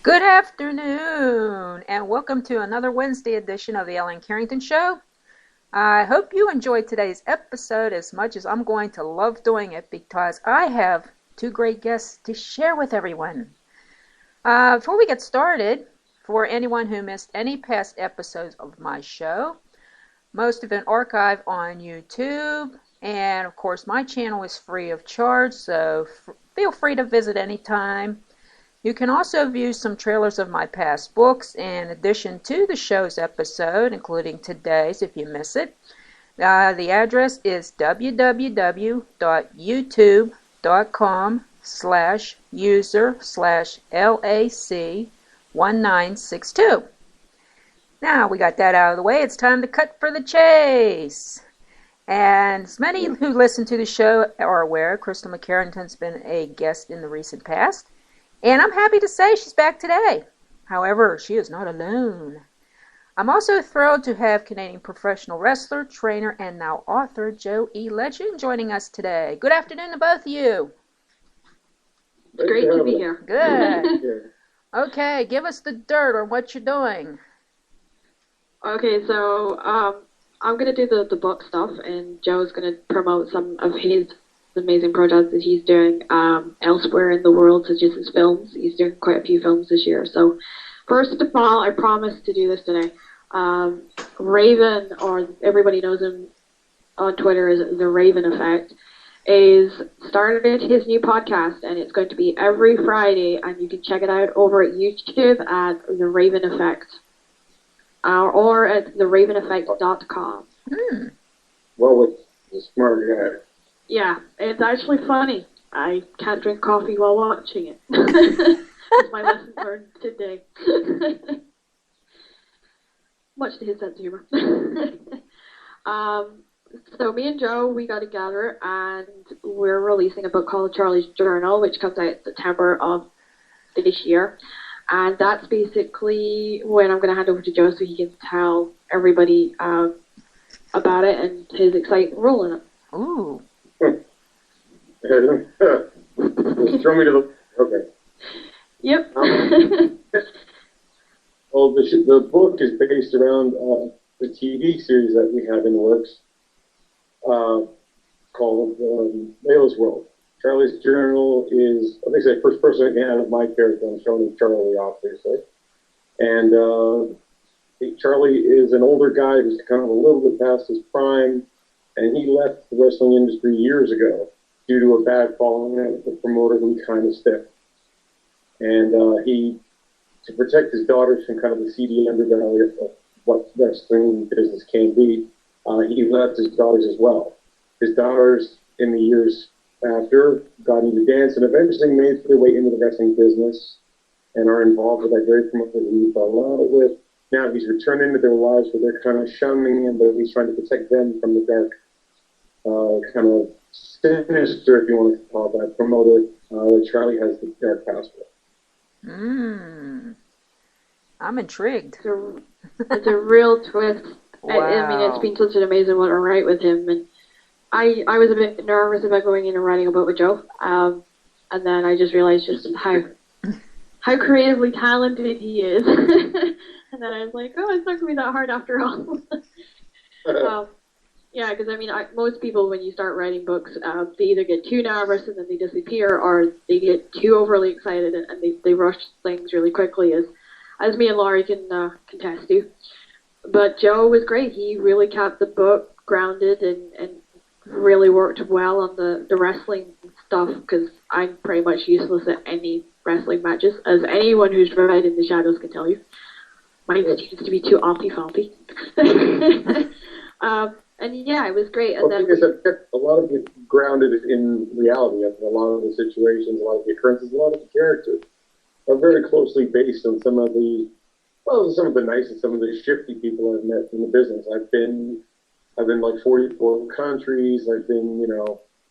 Good afternoon, and welcome to another Wednesday edition of the Ellen Carrington Show. I hope you enjoyed today's episode as much as I'm going to love doing it because I have two great guests to share with everyone. Before we get started, for anyone who missed any past episodes of my show, most have been archived on YouTube, and of course my channel is free of charge, so feel free to visit anytime. You can also view some trailers of my past books in addition to the show's episode, including today's if you miss it. The address is www.youtube.com/user/LAC1962. Now we got that out of the way, it's time to cut for the chase. And as many who listen to the show are aware, Kristal McKerrington's been a guest in the recent past. And I'm happy to say she's back today. However, she is not alone. I'm also thrilled to have Canadian professional wrestler, trainer, and now author Joe E. Legend joining us today. Good afternoon to both of you. It's great to be here. Good. Okay, give us the dirt on what you're doing. Okay, so I'm going to do the book stuff, and Joe's going to promote some of his amazing projects that he's doing elsewhere in the world, such as his films. He's doing quite a few films this year. So first of all, I promised to do this today. Raven, or everybody knows him on Twitter as the Raven Effect, is started his new podcast, and it's going to be every Friday, and you can check it out over at YouTube at The Raven Effect, or at theraveneffect.com. Well, it's a smart guy. Yeah, it's actually funny. I can't drink coffee while watching it. That's my lesson learned today. Much to his sense of humor. So me and Joe, we got together and we're releasing a book called Charlie's Journal, which comes out in September of this year. And that's basically when I'm going to hand over to Joe so he can tell everybody about it and his exciting role in it. Ooh. Just throw me to the... Okay. Yep. Well, the book is based around the TV series that we have in the works called Layla's World. Charlie's Journal is, I think, the first person again of my character. I'm showing Charlie, obviously. And Charlie is an older guy who's kind of a little bit past his prime, and he left the wrestling industry years ago due to a bad falling out with the promoter who kind of stiff. And he, to protect his daughters from kind of the seedy underbelly of what wrestling business can be, he left his daughters as well. His daughters, in the years after, got into dance and eventually made their way into the wrestling business and are involved with that very promoter who he fell in love with. Now he's returned into their lives where they're kind of shunning him, but he's trying to protect them from the dark, kind of sinister, if you want to call it that, promoter that Charlie has the dark past with. I'm intrigued. It's a real twist. Wow. I mean, it's been such an amazing one to write with him, and I was a bit nervous about going in and writing a book with Joe, and then I just realized just how creatively talented he is, and then I was like, oh, it's not going to be that hard after all. Yeah, because I mean, most people, when you start writing books, they either get too nervous and then they disappear, or they get too overly excited and they rush things really quickly, as me and Laurie can contest to. But Joe was great. He really kept the book grounded and really worked well on the wrestling stuff, because I'm pretty much useless at any wrestling matches, as anyone who's read In the Shadows can tell you. Mine seems to be too alty-falty. And yeah, it was great. And well, then a lot of it grounded in reality. A lot of the situations, a lot of the occurrences, a lot of the characters are very closely based on some of the nice and some of the shifty people I've met in the business. I've been like 44 countries. I've been,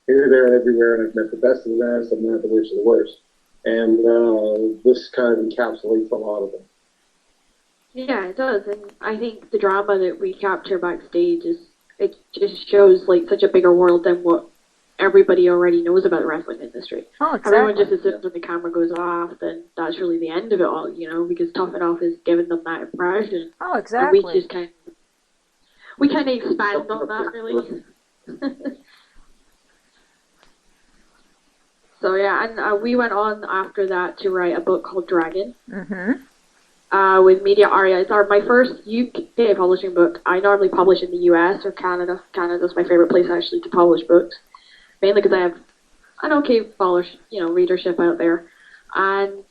here, there, and everywhere, and I've met the best of the best. I've met the worst of the worst. And this kind of encapsulates a lot of them. Yeah, it does. And I think the drama that we capture backstage it just shows like such a bigger world than what everybody already knows about the wrestling industry. Oh, exactly. Everyone just assumes when the camera goes off, then that's really the end of it all, because Tough Enough is giving them that impression. Oh, exactly. And we kind of expand on that, really. So yeah, and we went on after that to write a book called Dragon. With Media Aria. It's my first UK publishing book. I normally publish in the US or Canada. Canada's my favorite place actually to publish books, mainly because I have an okay readership out there. And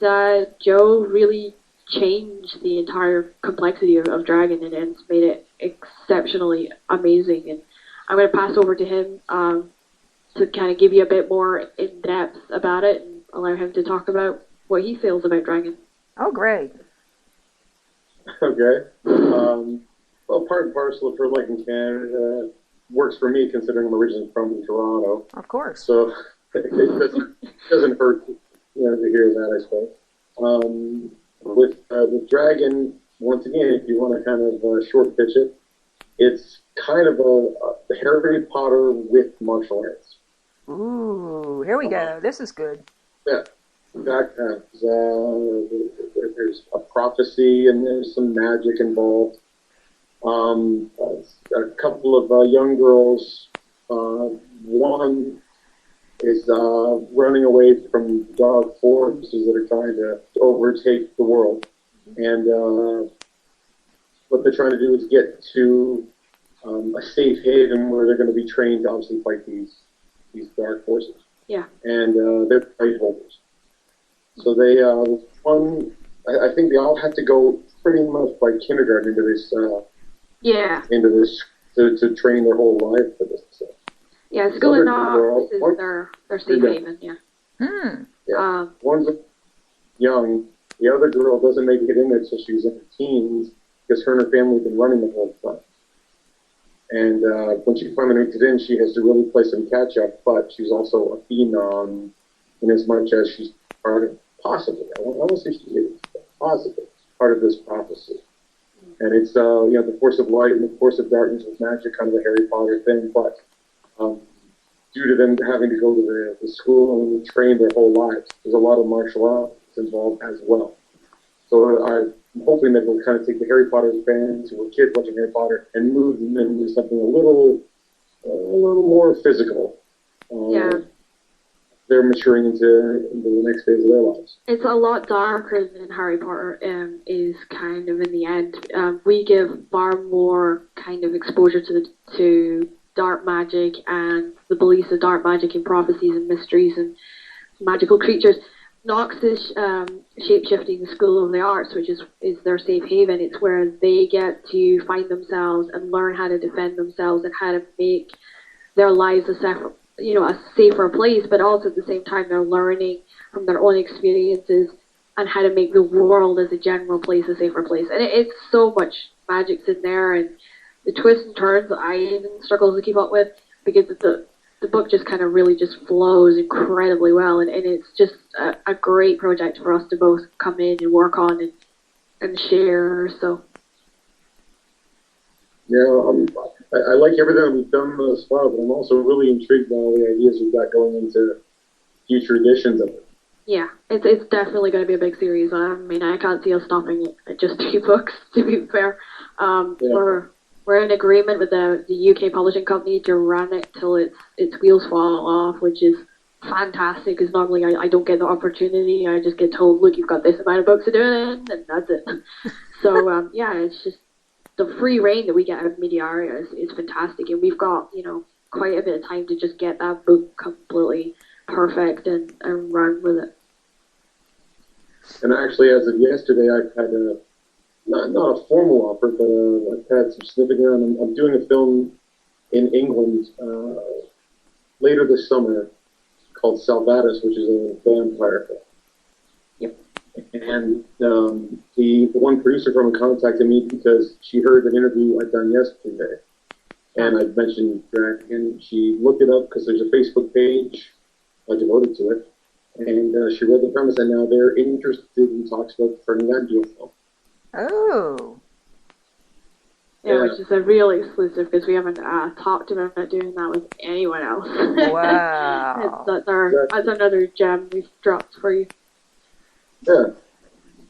Joe really changed the entire complexity of Dragon and it's made it exceptionally amazing. And I'm going to pass over to him to kind of give you a bit more in depth about it and allow him to talk about what he feels about Dragon. Oh, great. Okay. Well, part and parcel for liking Canada works for me, considering I'm originally from Toronto. Of course. So it doesn't hurt, to hear that, I suppose. With Dragon, once again, if you want to kind of short pitch it, it's kind of a Harry Potter with martial arts. Ooh, here we go. This is good. Yeah. There's a prophecy and there's some magic involved. A couple of young girls. One is running away from dark forces that are trying to overtake the world, and what they're trying to do is get to a safe haven where they're going to be trained to obviously fight these dark forces. Yeah. And they're fight holders. So they, I think they all had to go pretty much by kindergarten into this, to train their whole life for this. So. Yeah, school and off is their safe haven, yeah. Yeah. One's young, the other girl doesn't make it in there until she's in her teens, because her and her family have been running the whole time. And when she finally makes it in, she has to really play some catch up, but she's also a phenom in as much as she's part of, possibly, I won't say she is, possibly part of this prophecy. And it's, the force of light and the force of darkness with magic, kind of a Harry Potter thing, but due to them having to go to the school and train their whole lives, there's a lot of martial arts involved as well. So I'm hoping that we'll kind of take the Harry Potter fans who were kids watching Harry Potter and move them into something a little more physical. They're maturing into the next phase of their lives. It's a lot darker than Harry Potter is kind of in the end. We give far more kind of exposure to dark magic and the beliefs of dark magic and prophecies and mysteries and magical creatures. Nox is shape-shifting School of the Arts, which is their safe haven. It's where they get to find themselves and learn how to defend themselves and how to make their lives a safer place, but also at the same time they're learning from their own experiences and how to make the world as a general place a safer place. And it's so much magic's in there, and the twists and turns that I even struggle to keep up with, because the book just kind of really just flows incredibly well, and it's just a great project for us to both come in and work on and share. So yeah, I like everything we've done thus far, but I'm also really intrigued by all the ideas we've got going into future editions of it. Yeah, it's definitely going to be a big series. I mean, I can't see us stopping it at just 2 books, to be fair. We're in agreement with the UK publishing company to run it till its wheels fall off, which is fantastic, because normally I don't get the opportunity. I just get told, look, you've got this amount of books to do it in, and that's it. So, it's just the free reign that we get out of Media Aria is fantastic, and we've got, quite a bit of time to just get that book completely perfect and run with it. And actually, as of yesterday, I've had not a formal offer, but I've had some significant. I'm doing a film in England later this summer called Salvatus, which is a vampire film. Yep. And the one producer from it contacted me because she heard an interview I'd done yesterday, and I'd mentioned Dragon. She looked it up because there's a Facebook page devoted to it, and she read the premise, and now they're interested in talks about turning that into a film. Oh. Yeah, which is a real exclusive because we haven't talked about doing that with anyone else. Wow. That's another gem we've dropped for you. Yeah.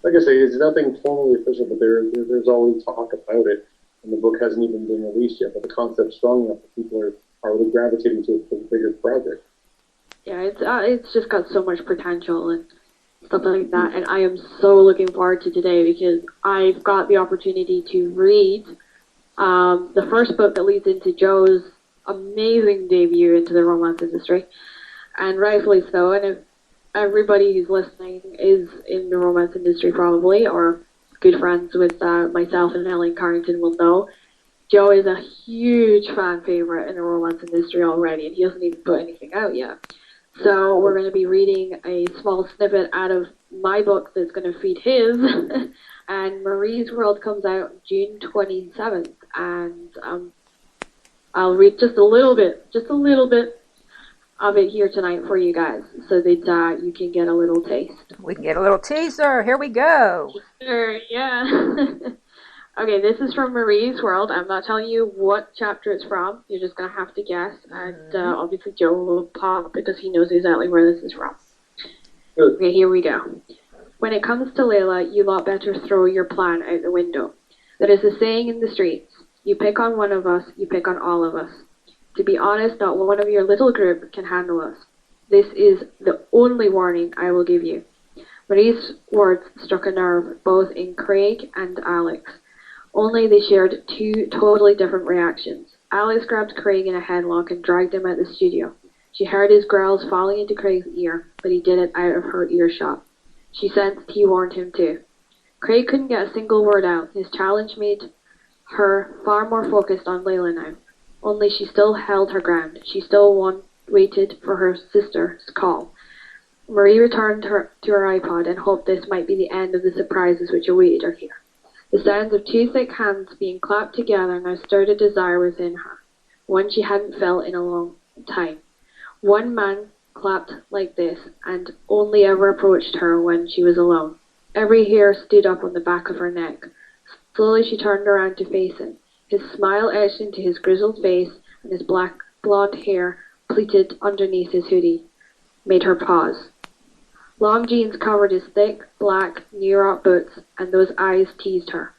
Like I say, it's nothing formally official, but there's always talk about it, and the book hasn't even been released yet. But the concept's strong enough that people are really gravitating to it for the bigger project. Yeah, it's just got so much potential and stuff like that, and I am so looking forward to today because I've got the opportunity to read the first book that leads into Joe's amazing debut into the romance industry, and rightfully so. And if everybody who's listening is in the romance industry probably, or good friends with myself and Ellen Carrington will know, Joe is a huge fan favorite in the romance industry already, and he hasn't even put anything out yet. So we're going to be reading a small snippet out of my book that's going to feed his, and Marie's World comes out June 27th, and I'll read just a little bit of it here tonight for you guys, so that you can get a little taste. We can get a little teaser. Here we go. Sure, yeah. Okay, this is from Marie's World. I'm not telling you what chapter it's from. You're just going to have to guess. And obviously Joe will pop because he knows exactly where this is from. Okay, here we go. When it comes to Layla, you lot better throw your plan out the window. There is a saying in the streets. You pick on one of us, you pick on all of us. To be honest, not one of your little group can handle us. This is the only warning I will give you. Marie's words struck a nerve both in Craig and Alex. Only they shared two totally different reactions. Alex grabbed Craig in a headlock and dragged him out the studio. She heard his growls falling into Craig's ear, but he did it out of her earshot. She sensed he warned him too. Craig couldn't get a single word out. His challenge made her far more focused on Layla now. Only she still held her ground. She still waited for her sister's call. Marie returned to her iPod and hoped this might be the end of the surprises which awaited her here. The sounds of two thick hands being clapped together now stirred a desire within her, one she hadn't felt in a long time. One man clapped like this, and only ever approached her when she was alone. Every hair stood up on the back of her neck. Slowly she turned around to face him. His smile etched into his grizzled face, and his black blonde hair pleated underneath his hoodie made her pause. Long jeans covered his thick, black, New York boots, and those eyes teased her.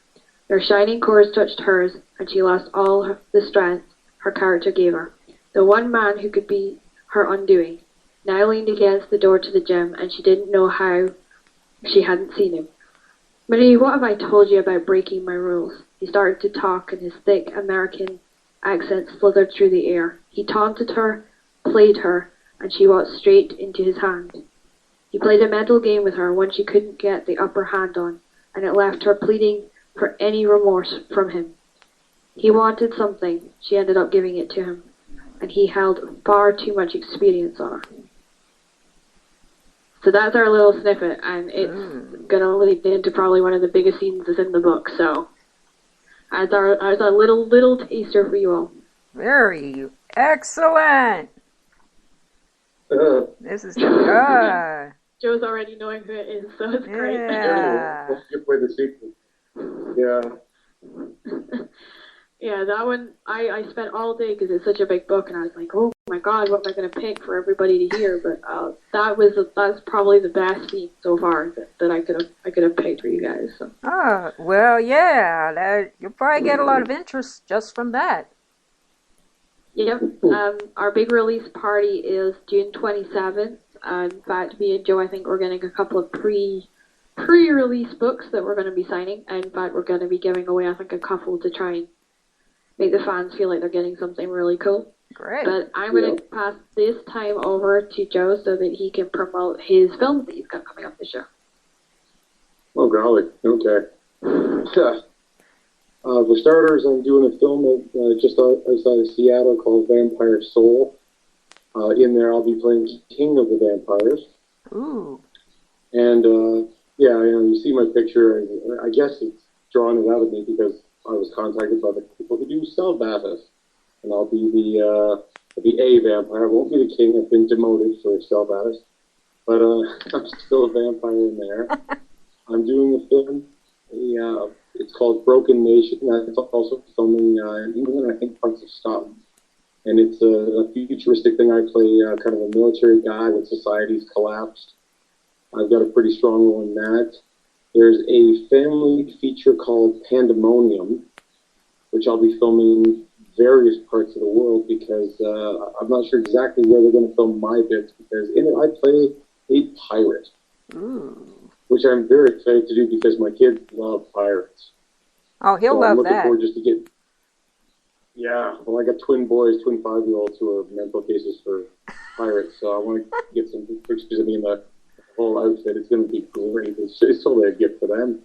Their shining cores touched hers, and she lost all the strength her character gave her. The one man who could be her undoing now leaned against the door to the gym, and she didn't know how she hadn't seen him. Marie, what have I told you about breaking my rules? He started to talk, and his thick American accent slithered through the air. He taunted her, played her, and she walked straight into his hand. He played a mental game with her, one she couldn't get the upper hand on, and it left her pleading for any remorse from him. He wanted something. She ended up giving it to him, and he held far too much experience on her. So that's our little snippet, and it's going to lead into probably one of the biggest scenes that's in the book. So as a little taster for you all. Very excellent. This is good. Joe's already knowing who it is, so it's great. Yeah. You play the sequel. Yeah. Yeah, that one, I spent all day because it's such a big book, and I was like, oh my god, what am I going to pick for everybody to hear? But that's probably the best scene so far that I could have picked for you guys. So. Oh, well, yeah, you'll probably get a lot of interest just from that. Yep. Our big release party is June 27th. In fact, me and Joe, I think we're getting a couple of pre-release books that we're going to be signing. And in fact, we're going to be giving away, I think, a couple to try and make the fans feel like they're getting something really cool. Great. But I'm going to pass this time over to Joe so that he can promote his films that he's got coming up this year. Oh, golly. Okay. For starters, I'm doing a film just outside of Seattle called Vampire Soul. In there, I'll be playing King of the Vampires. Ooh. And, you see my picture. I guess it's drawn it out of me because I was contacted by the people who do Selvatus. And I'll be a vampire. I won't be the king. I've been demoted for Selvatus. But I'm still a vampire in there. I'm doing a film. It's called Broken Nation. That's also filming in England, I think parts of Scotland. And it's a futuristic thing. I play kind of a military guy when society's collapsed. I've got a pretty strong role in that. There's a family feature called Pandemonium, which I'll be filming various parts of the world because I'm not sure exactly where they're going to film my bits because in it I play a pirate, which I'm very excited to do because my kids love pirates. Oh, he'll so love I'm looking that. forward just to get. Yeah, well, I got twin boys, twin 5-year-olds who are mental cases for pirates, so I want to get some pictures of me in the whole outfit. It's going to be great. It's totally a gift for them.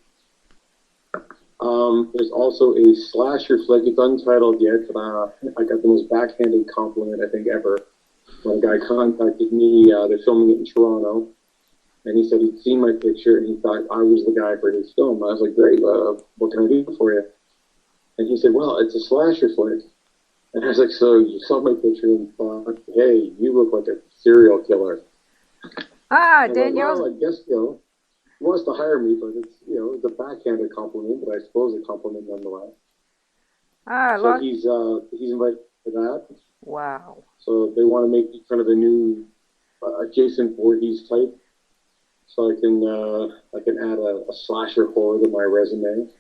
There's also a slasher flick. It's untitled yet, but I got the most backhanded compliment I think ever. When a guy contacted me, they're filming it in Toronto, and he said he'd seen my picture and he thought I was the guy for his film. I was like, great, what can I do for you? And he said, well, it's a slasher flick. And I was like, so you saw my picture and thought, hey, you look like a serial killer. Danielle. Like, well, I guess, he wants to hire me, but it's, it's a backhanded compliment, but I suppose a compliment nonetheless. So he's invited to that. Wow. So they want to make me kind of a new Jason Voorhees type, so I can add a slasher horror to my resume.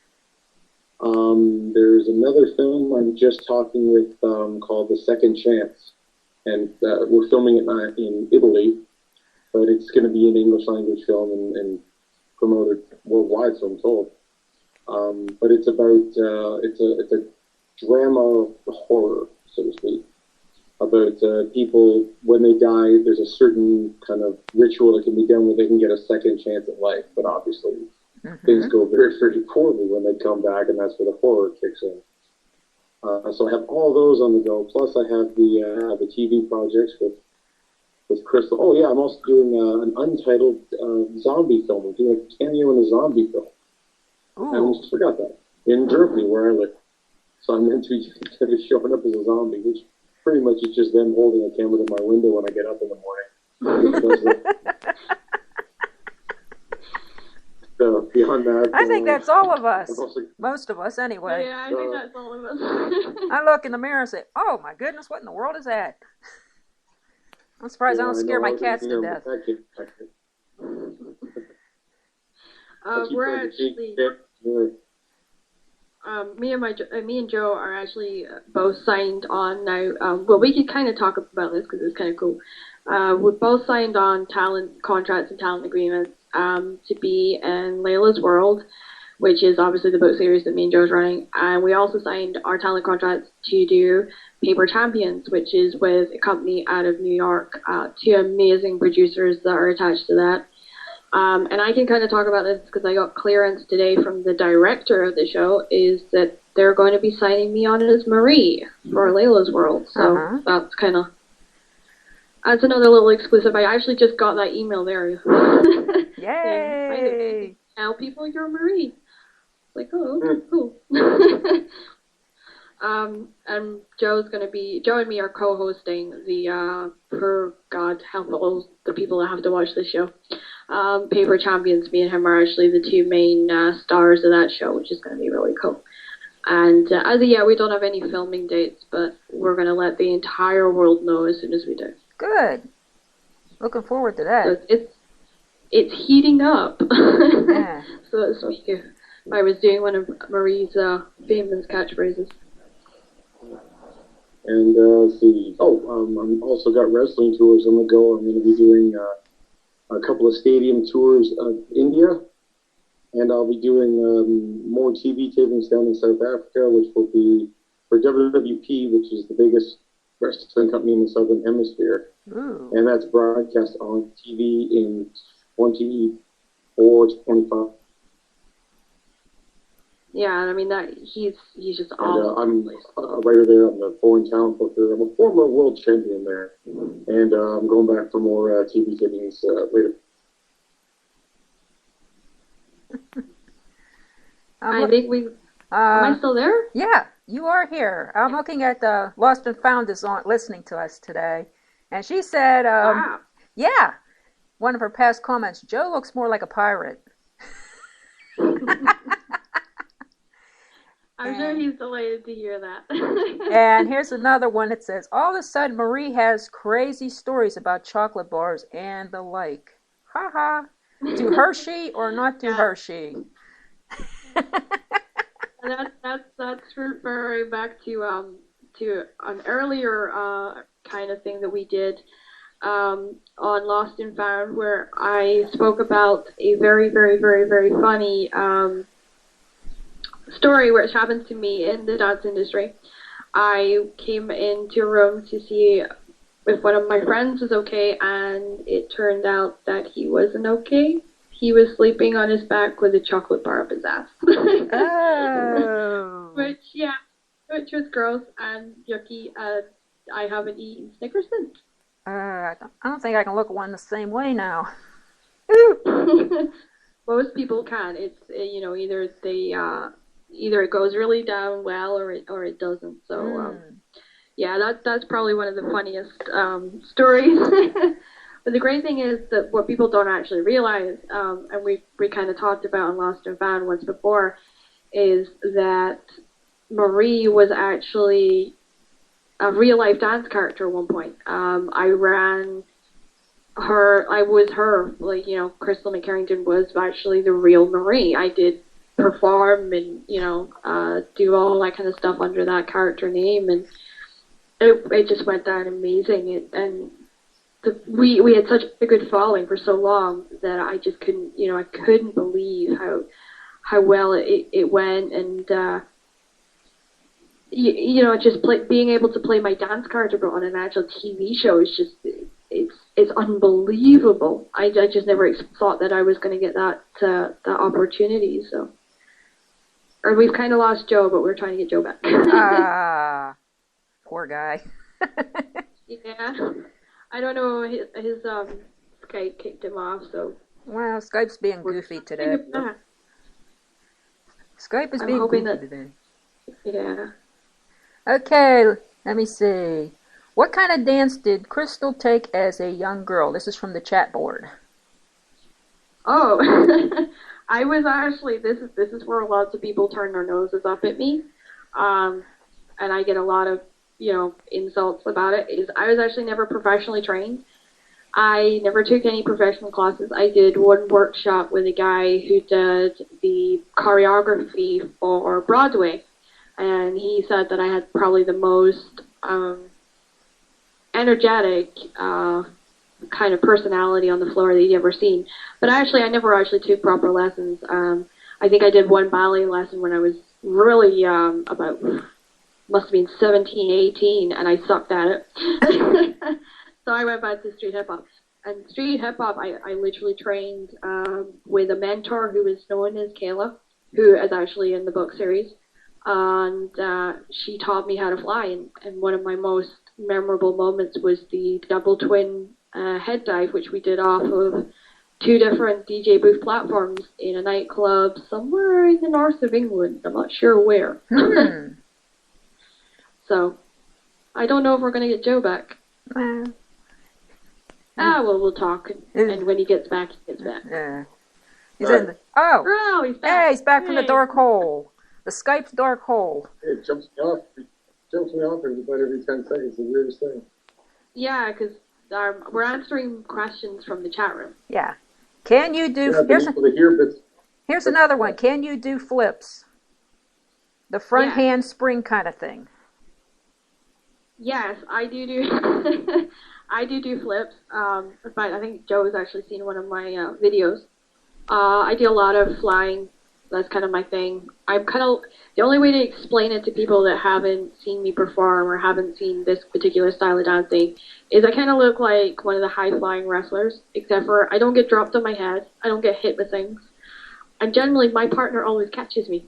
There's another film I'm just talking with called The Second Chance, and we're filming it in Italy, but it's going to be an English language film and promoted worldwide, so I'm told. But it's about it's a drama horror, so to speak, about people when they die. There's a certain kind of ritual that can be done where they can get a second chance at life, but obviously things go very, very poorly when they come back, and that's where the horror kicks in. So I have all those on the go. Plus, I have the TV projects with Kristal. Oh yeah, I'm also doing an untitled zombie film. I'm doing a cameo in a zombie film. I almost forgot that. In Germany, where I live. So I'm meant to be showing up as a zombie, which pretty much is just them holding a camera to my window when I get up in the morning. So beyond that, I think that's all of us. Most of us, anyway. Yeah, I think that's all of us. I look in the mirror and say, "Oh my goodness, what in the world is that?" I'm surprised I don't scare my cats to death. We're actually me and Joe are actually both signed on now. Well, we could kind of talk about this because it's kind of cool. We're both signed on talent contracts and talent agreements to be in Layla's World, which is obviously the book series that me and Joe's running. And we also signed our talent contracts to do Paper Champions, which is with a company out of New York. Two amazing producers that are attached to that. And I can kind of talk about this because I got clearance today from the director of the show, is that they're going to be signing me on as Marie for Layla's World. So that's another little exclusive. I actually just got that email there. Yay! Tell people you're Marie. Like, oh, okay, cool. And Joe and me are co-hosting the, God help all the people that have to watch this show. Paper Champions, me and him are actually the two main stars of that show, which is going to be really cool. And we don't have any filming dates, but we're going to let the entire world know as soon as we do. Good. Looking forward to that. So it's heating up. Yeah. So that's what I was doing one of Marie's famous catchphrases. And let's see. I'm also got wrestling tours on the go. I'm going to be doing a couple of stadium tours of India, and I'll be doing more TV tapings down in South Africa, which will be for WWP, which is the biggest wrestling company in the Southern Hemisphere. Ooh. And that's broadcast on TV in 24 to 25. Yeah, I mean that he's just all. I'm a writer there. I'm the foreign talent booker. I'm a former world champion there, and I'm going back for more TV tapings later. I think we. Am I still there? Yeah, you are here. I'm looking at the Lost and Found is on listening to us today, and she said, Wow. "Yeah, one of her past comments. Joe looks more like a pirate." I'm sure he's delighted to hear that. And here's another one that says, all of a sudden Marie has crazy stories about chocolate bars and the like. Ha ha. To Hershey or not to Hershey? That's referring back to an earlier kind of thing that we did on Lost and Found, where I spoke about a very, very, very, very funny story which happened to me in the dance industry. I came into a room to see if one of my friends was okay, and it turned out that he wasn't okay. He was sleeping on his back with a chocolate bar up his ass. Oh. Which was gross and yucky, and I haven't eaten Snickers since. I don't think I can look at one the same way now. Most people can. It's either it goes really down well or it doesn't. So that's probably one of the funniest stories. But the great thing is that what people don't actually realize, and we kind of talked about in Lost and Found once before, is that Marie was actually a real life dance character at one point. I was her, Kristal McKerrington was actually the real Marie. I did perform and, do all that kind of stuff under that character name, and it just went down amazing. We had such a good following for so long that I just couldn't believe how well it went, and being able to play my dance character but on an actual TV show is just it's unbelievable. I just never thought that I was going to get that opportunity. So, or we've kind of lost Joe, but we're trying to get Joe back. Poor guy. Yeah, I don't know. His Skype kicked him off, so. Well, Skype's being goofy today. Skype is being goofy today. Yeah. Okay, let me see. What kind of dance did Kristal take as a young girl? This is from the chat board. Oh, I was actually, this is where lots of people turn their noses up at me, and I get a lot of, insults about it. I was actually never professionally trained. I never took any professional classes. I did one workshop with a guy who did the choreography for Broadway, and he said that I had probably the most energetic kind of personality on the floor that he'd ever seen. But I never actually took proper lessons. I think I did one ballet lesson when I was really must have been 17, 18, and I sucked at it. So I went back to street hip hop. And street hip hop, I literally trained with a mentor who was known as Kayla, who is actually in the book series. And she taught me how to fly. And one of my most memorable moments was the double twin head dive, which we did off of 2 different DJ booth platforms in a nightclub somewhere in the north of England. I'm not sure where. So, I don't know if we're going to get Joe back. We'll talk, and when he gets back, he gets back. Yeah. He's in the... Oh! He's back. Hey, he's back from the dark hole. The Skype's dark hole. It jumps me off about every 10 seconds. It's the weirdest thing. Yeah, because we're answering questions from the chat room. Yeah. Can you do... Here's another one. Can you do flips? The front hand spring kind of thing. Yes, I do I do flips. In fact, I think Joe has actually seen one of my videos. I do a lot of flying. That's kind of my thing. The only way to explain it to people that haven't seen me perform or haven't seen this particular style of dancing is I kind of look like one of the high-flying wrestlers, except for I don't get dropped on my head. I don't get hit with things. And generally, my partner always catches me.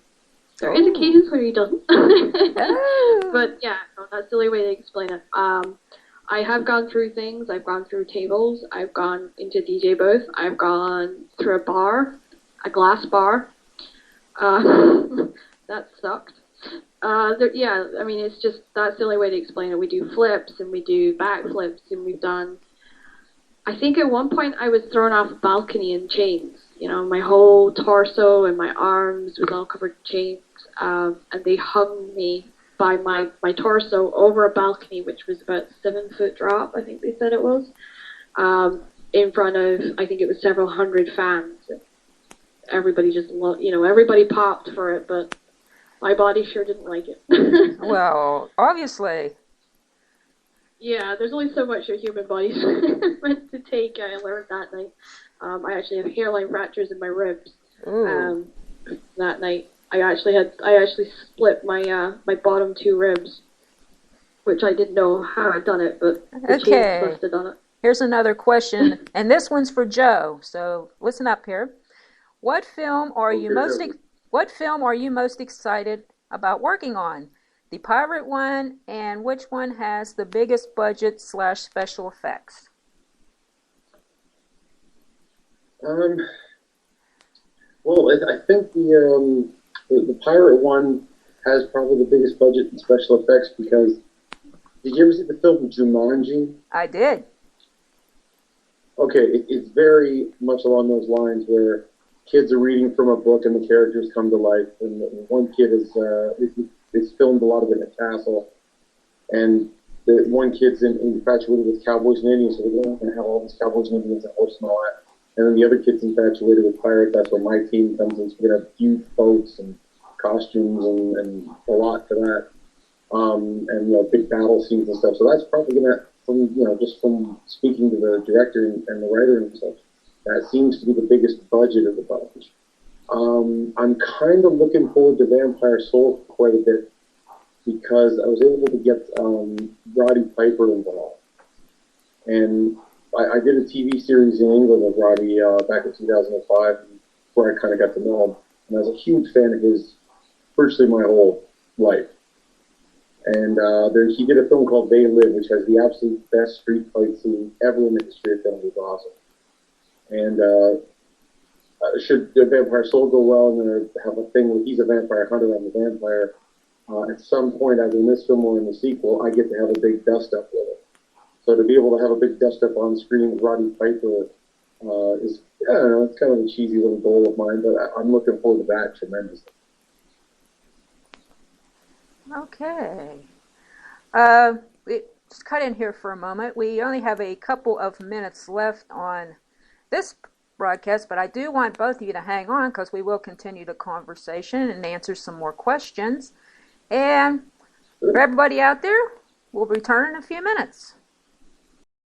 There is occasions where he doesn't. But yeah, that's the only way to explain it. I have gone through things. I've gone through tables. I've gone into DJ booth. I've gone through a glass bar. That sucked. It's just, that's the only way to explain it. We do flips and we do back flips and we've done I think at one point I was thrown off a balcony in chains. You know, my whole torso and my arms was all covered in chains, and they hung me by my torso over a balcony, which was about 7 foot drop, I think they said it was, in front of, I think it was several hundred fans. Everybody just everybody popped for it, but my body sure didn't like it. Well, obviously. Yeah, there's only so much your human body's meant to take. I learned that night. I actually have hairline fractures in my ribs. That night, I actually split my bottom 2 ribs, which I didn't know how I'd done it, but the chain busted on it. Here's another question, and this one's for Joe. So listen up here. What film are you most excited about working on? The pirate one, and which one has the biggest budget / special effects? Well, I think the pirate one has probably the biggest budget and special effects because did you ever see the film Jumanji? I did. Okay, it's very much along those lines where kids are reading from a book and the characters come to life. And one kid is filmed a lot of it in a castle, and the one kid's infatuated with cowboys and Indians, so they're going to have all these cowboys and Indians and horses and all that. And then the other kid's infatuated with pirates. That's where my team comes in. So we're going to have huge boats and costumes and a lot for that. And big battle scenes and stuff. So that's probably going to, just from speaking to the director and the writer and stuff, that seems to be the biggest budget of the bunch. I'm kind of looking forward to Vampire Soul quite a bit because I was able to get Roddy Piper involved. And I did a TV series in England with Roddy back in 2005 where I kind of got to know him. And I was a huge fan of his virtually my whole life. And he did a film called They Live, which has the absolute best street fight scene ever in the history of film. It was awesome. And should the Vampire Soul go well, I'm going to have a thing where he's a vampire hunter, I'm a vampire. At some point, either in this film or in the sequel, I get to have a big dust-up with it. So to be able to have a big dust-up on screen with Roddy Piper is, I don't know, it's kind of a cheesy little goal of mine, but I'm looking forward to that tremendously. Okay. Just cut in here for a moment. We only have a couple of minutes left on this broadcast, but I do want both of you to hang on because we will continue the conversation and answer some more questions. And for everybody out there, we'll return in a few minutes.